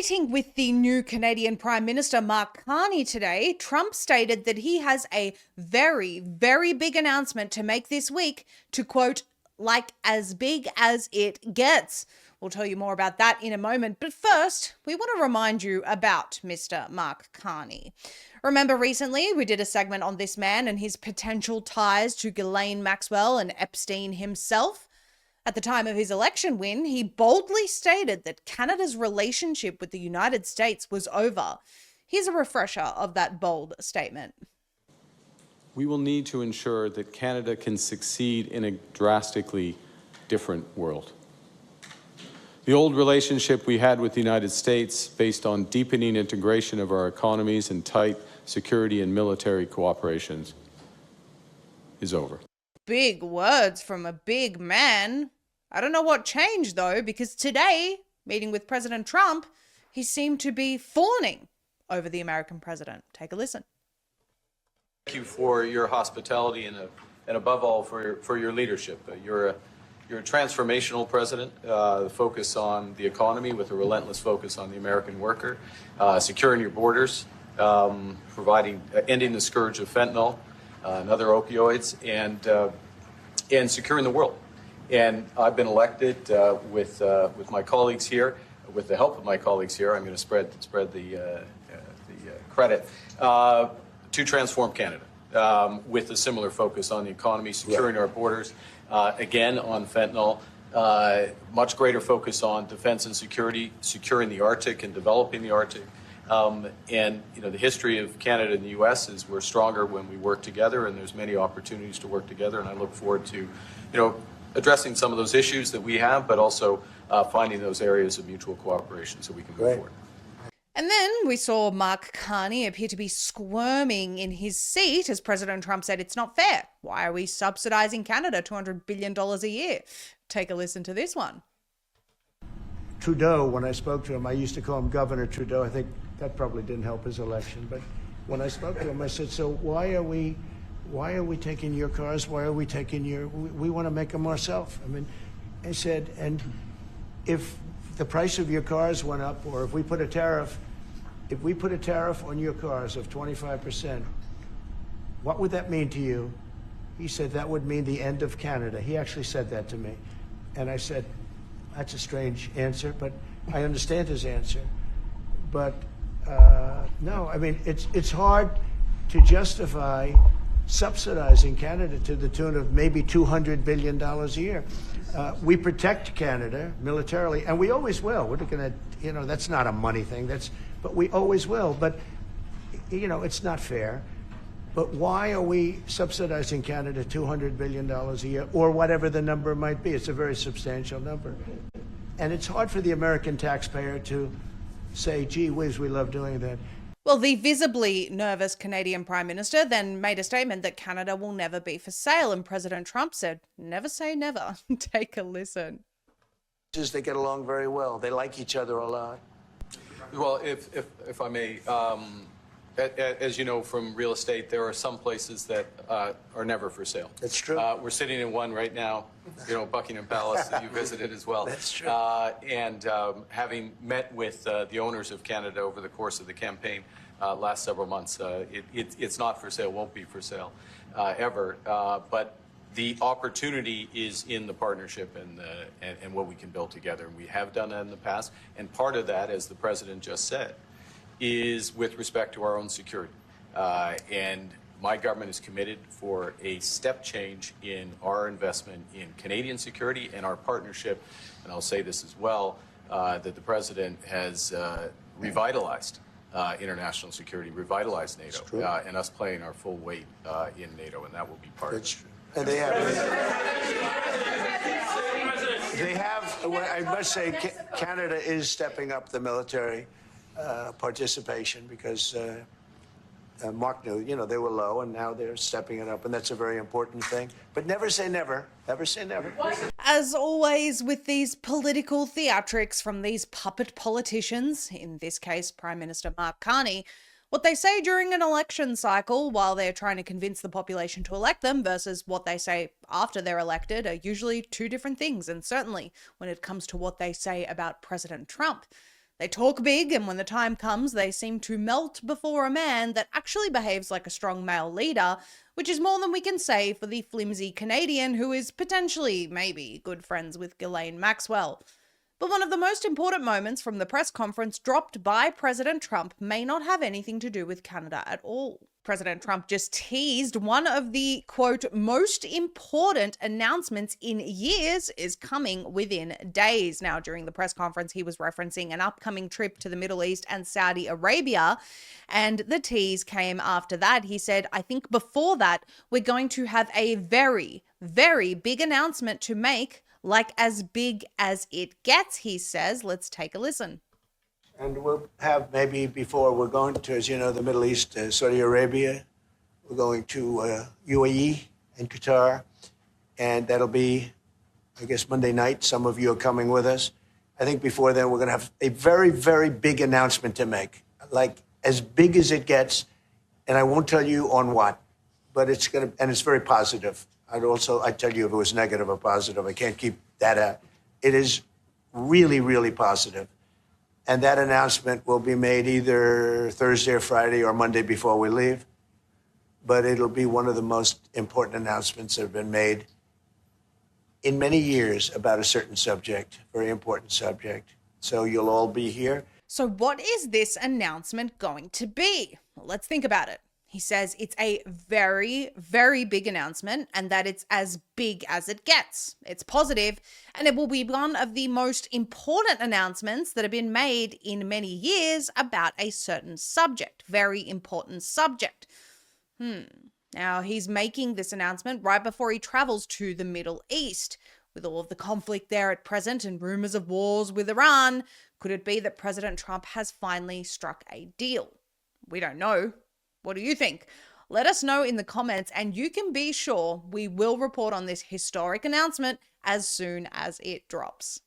meeting with the new Canadian Prime Minister Mark Carney today, Trump stated that he has a very, very big announcement to make this week to, quote, like as big as it gets. We'll tell you more about that in a moment. But first, we want to remind you about Mr. Mark Carney. Remember recently we did a segment on this man and his potential ties to Ghislaine Maxwell and Epstein himself? At the time of his election win, he boldly stated that Canada's relationship with the United States was over. Here's a refresher of that bold statement. We will need to ensure that Canada can succeed in a drastically different world. The old relationship we had with the United States, based on deepening integration of our economies and tight security and military cooperations, is over. Big words from a big man. I don't know what changed though, because today, meeting with President Trump, he seemed to be fawning over the American president. Take a listen. Thank you for your hospitality and above all for your leadership. You're a transformational president, focus on the economy with a relentless focus on the American worker, securing your borders, ending the scourge of fentanyl and other opioids, and securing the world. And I've been elected with my colleagues here, with the help of my colleagues here. I'm going to spread the credit to transform Canada with a similar focus on the economy, securing our borders, again on fentanyl, much greater focus on defense and security, securing the Arctic and developing the Arctic. And the history of Canada and the U.S. is we're stronger when we work together, and there's many opportunities to work together. And I look forward to, addressing some of those issues that we have, but also finding those areas of mutual cooperation so we can move forward. And then we saw Mark Carney appear to be squirming in his seat as President Trump said, it's not fair. Why are we subsidizing Canada $200 billion a year? Take a listen to this one. Trudeau, when I spoke to him, I used to call him Governor Trudeau. I think that probably didn't help his election. But when I spoke to him, I said, so why are we taking your cars? Why are we taking we want to make them ourselves. I mean, I said, and if the price of your cars went up, or if we put a tariff on your cars of 25%, what would that mean to you? He said, that would mean the end of Canada. He actually said that to me. And I said, that's a strange answer, but I understand his answer. But no, I mean, it's hard to justify subsidizing Canada to the tune of maybe $200 billion a year. We protect Canada militarily, and we always will. We're going to, that's not a money thing. But we always will. But, it's not fair. But why are we subsidizing Canada $200 billion a year, or whatever the number might be? It's a very substantial number. And it's hard for the American taxpayer to say, gee whiz, we love doing that. Well, the visibly nervous Canadian Prime Minister then made a statement that Canada will never be for sale, and President Trump said, never say never. Take a listen. They get along very well. They like each other a lot. Well, if I may, as you know from real estate, there are some places that are never for sale. That's true. We're sitting in one right now, Buckingham Palace that you visited as well. That's true. And having met with the owners of Canada over the course of the campaign last several months, it's not for sale, won't be for sale ever. But the opportunity is in the partnership and what we can build together. And we have done that in the past. And part of that, as the president just said, is with respect to our own security. And my government is committed for a step change in our investment in Canadian security and our partnership, and I'll say this as well, that the president has revitalized international security, revitalized NATO, and us playing our full weight in NATO, and that will be part of it. True. And they have, I must say, Canada is stepping up the military participation because Mark knew, they were low, and now they're stepping it up, and that's a very important thing. But never say never. Never say never. As always with these political theatrics from these puppet politicians, in this case Prime Minister Mark Carney, what they say during an election cycle while they're trying to convince the population to elect them versus what they say after they're elected are usually two different things. And certainly when it comes to what they say about President Trump, They talk big, and when the time comes, they seem to melt before a man that actually behaves like a strong male leader, which is more than we can say for the flimsy Canadian who is potentially, maybe, good friends with Ghislaine Maxwell. But one of the most important moments from the press conference dropped by President Trump may not have anything to do with Canada at all. President Trump just teased one of the, quote, most important announcements in years is coming within days. Now, during the press conference, he was referencing an upcoming trip to the Middle East and Saudi Arabia, and the tease came after that. He said, I think before that, we're going to have a very, very big announcement to make, like as big as it gets, he says. Let's take a listen. And we'll have maybe before we're going to, as you know, the Middle East, Saudi Arabia. We're going to UAE and Qatar. And that'll be, I guess, Monday night. Some of you are coming with us. I think before then, we're going to have a very, very big announcement to make, like as big as it gets. And I won't tell you on what, but it's going to, and it's very positive. I'd tell you if it was negative or positive. I can't keep that out. It is really, really positive. And that announcement will be made either Thursday or Friday or Monday before we leave. But it'll be one of the most important announcements that have been made in many years about a certain subject, very important subject. So you'll all be here. So what is this announcement going to be? Well, let's think about it. He says it's a very, very big announcement and that it's as big as it gets. It's positive, and it will be one of the most important announcements that have been made in many years about a certain subject, very important subject. Now, he's making this announcement right before he travels to the Middle East. With all of the conflict there at present and rumors of wars with Iran, could it be that President Trump has finally struck a deal? We don't know. What do you think? Let us know in the comments, and you can be sure we will report on this historic announcement as soon as it drops.